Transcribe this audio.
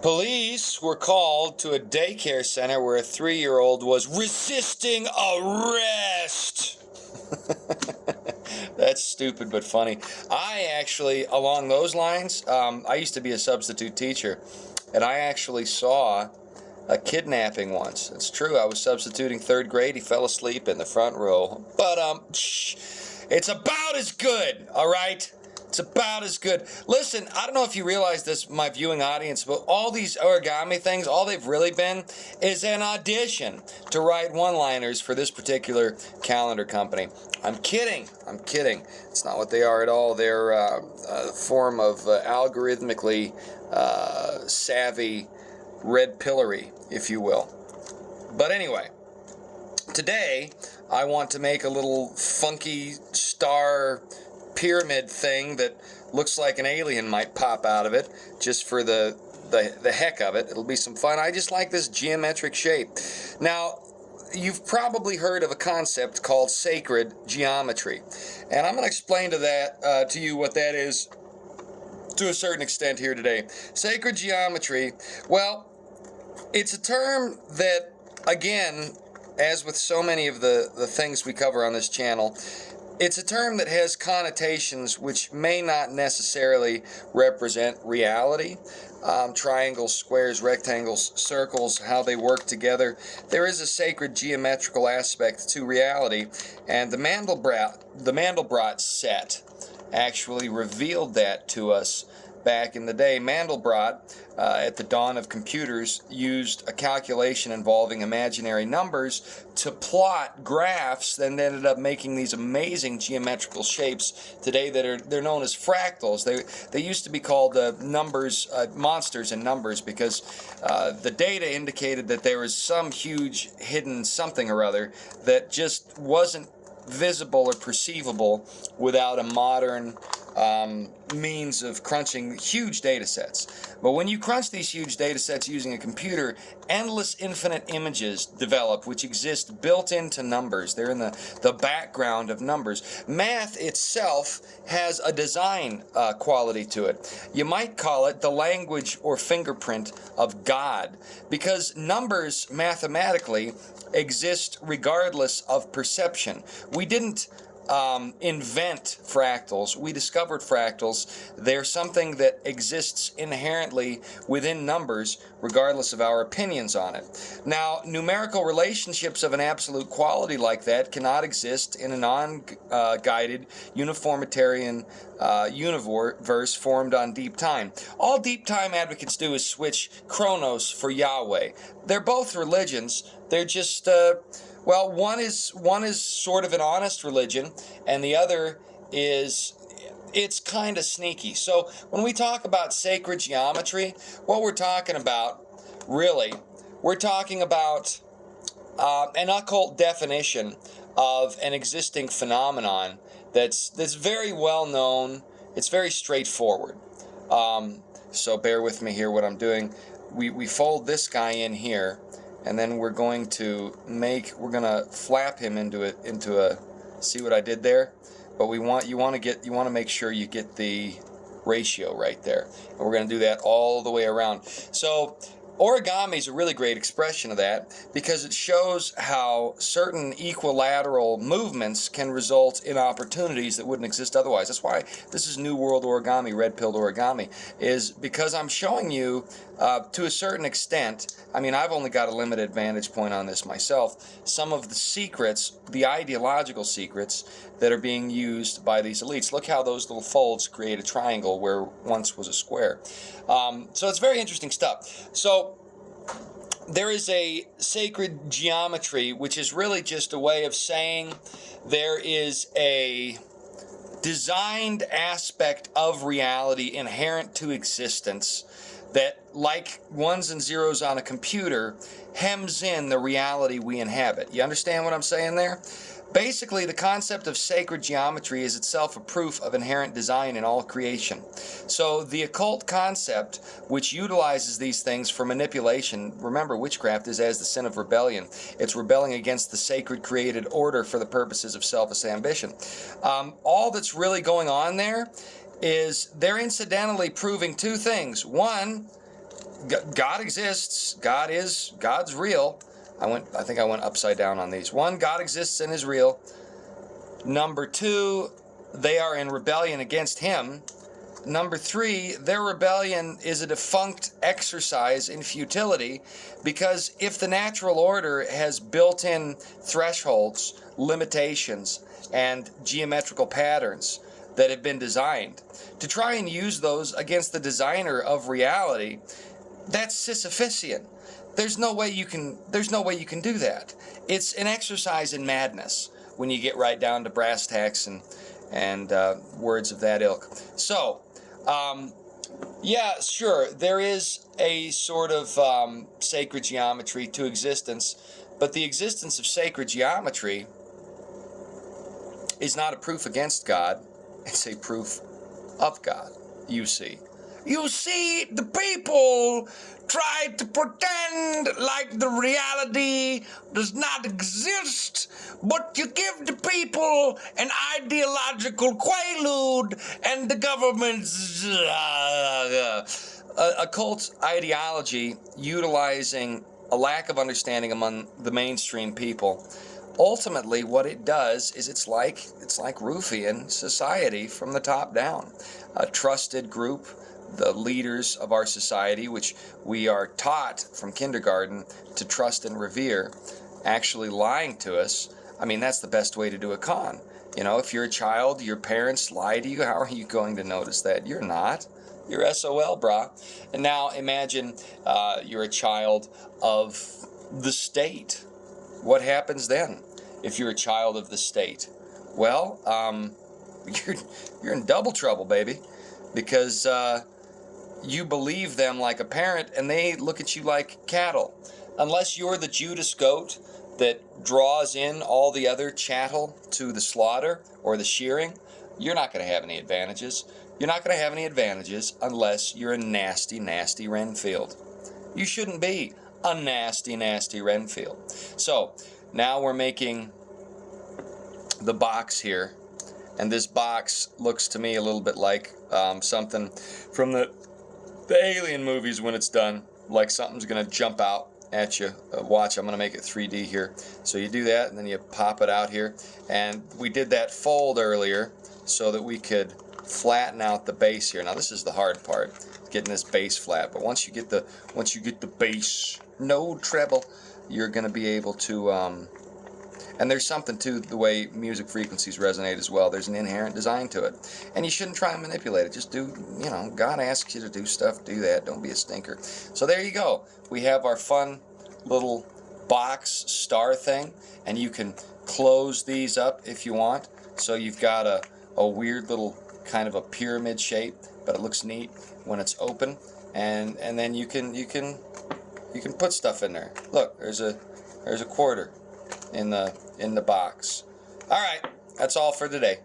Police were called to a daycare center where a 3-year-old was resisting arrest. That's stupid but funny. I actually, along those lines, I used to be a substitute teacher, and I actually saw a kidnapping once. It's true. I was substituting 3rd grade. He fell asleep in the front row. But it's about as good, all right? It's about as good. Listen, I don't know if you realize this, my viewing audience, but all these origami things, all they've really been is an audition to write one-liners for this particular calendar company. I'm kidding. I'm kidding. It's not what they are at all. They're a form of algorithmically savvy red pillery, if you will. But anyway, today I want to make a little funky star pyramid thing that looks like an alien might pop out of it, just for the heck of it. It'll be some fun. I just like this geometric shape. Now, you've probably heard of a concept called sacred geometry, and I'm going to explain to you what that is to a certain extent here today. Sacred geometry, well, it's a term that, again, as with so many of the things we cover on this channel, it's a term that has connotations which may not necessarily represent reality. Triangles, squares, rectangles, circles, how they work together. There is a sacred geometrical aspect to reality, and the Mandelbrot set actually revealed that to us back in the day. Mandelbrot, at the dawn of computers, used a calculation involving imaginary numbers to plot graphs, then ended up making these amazing geometrical shapes today that they're known as fractals. They used to be called numbers, monsters in numbers, because the data indicated that there was some huge hidden something or other that just wasn't visible or perceivable without a modern means of crunching huge data sets. But when you crunch these huge data sets using a computer, endless infinite images develop which exist built into numbers. They're in the background of numbers. Math itself has a design quality to it. You might call it the language or fingerprint of God, because numbers mathematically exist regardless of perception. We didn't invent fractals. We discovered fractals. They're something that exists inherently within numbers, regardless of our opinions on it. Now, numerical relationships of an absolute quality like that cannot exist in a non-guided, uniformitarian universe formed on deep time. All deep time advocates do is switch Chronos for Yahweh. They're both religions. They're just well, one is sort of an honest religion, and the other is, it's kind of sneaky. So when we talk about sacred geometry, what we're talking about, really, we're talking about an occult definition of an existing phenomenon that's very well known. It's very straightforward. So bear with me here what I'm doing. We fold this guy in here, and then we're going to flap him into a, see what I did there? But you want to make sure you get the ratio right there. And we're going to do that all the way around. So origami is a really great expression of that, because it shows how certain equilateral movements can result in opportunities that wouldn't exist otherwise. That's why this is New World origami, red-pilled origami, is because I'm showing you to a certain extent, I mean, I've only got a limited vantage point on this myself, some of the secrets, the ideological secrets that are being used by these elites. Look how those little folds create a triangle where once was a square. So it's very interesting stuff. So there is a sacred geometry, which is really just a way of saying there is a designed aspect of reality inherent to existence that, like ones and zeros on a computer, hems in the reality we inhabit. You understand what I'm saying there? Basically, the concept of sacred geometry is itself a proof of inherent design in all creation. So the occult concept, which utilizes these things for manipulation, remember, witchcraft is as the sin of rebellion. It's rebelling against the sacred created order for the purposes of selfish ambition. All that's really going on there is they're incidentally proving two things. One, God exists. God's real. I think I went upside down on these. 1, God exists and is real. Number 2, they are in rebellion against him. Number 3, their rebellion is a defunct exercise in futility, because if the natural order has built-in thresholds, limitations, and geometrical patterns that have been designed, to try and use those against the designer of reality, that's Sisyphusian. There's no way you can do that. It's an exercise in madness when you get right down to brass tacks and words of that ilk. So, yeah, sure, there is a sort of sacred geometry to existence, but the existence of sacred geometry is not a proof against God. It's a proof of God, you see. You see, the people try to pretend like the reality does not exist, but you give the people an ideological quaalude, and the government's occult ideology utilizing a lack of understanding among the mainstream people. Ultimately, what it does is it's like roofing society from the top down. A trusted group, the leaders of our society, which we are taught from kindergarten to trust and revere, actually lying to us. I mean, that's the best way to do a con. You know, if you're a child, your parents lie to you, how are you going to notice that? You're not. You're SOL, brah. And now imagine you're a child of the state. What happens then if you're a child of the state? Well, you're in double trouble, baby, because you believe them like a parent, and they look at you like cattle. Unless you're the Judas goat that draws in all the other chattel to the slaughter or the shearing, you're not going to have any advantages. You're not going to have any advantages unless you're a nasty, nasty Renfield. You shouldn't be a nasty, nasty Renfield. So now we're making the box here, and this box looks to me a little bit like something from the Alien movies when it's done, like something's going to jump out at you. Watch, I'm going to make it 3D here. So you do that, and then you pop it out here. And we did that fold earlier so that we could flatten out the base here. Now this is the hard part, getting this base flat. But once you get the base, no treble, you're going to be able to. And there's something to the way music frequencies resonate as well. There's an inherent design to it. And you shouldn't try and manipulate it. Just do, you know, God asks you to do stuff, do that. Don't be a stinker. So there you go. We have our fun little box star thing. And you can close these up if you want. So you've got a weird little kind of a pyramid shape, but it looks neat when it's open. And then you can put stuff in there. Look, there's a quarter in the box. All right, that's all for today.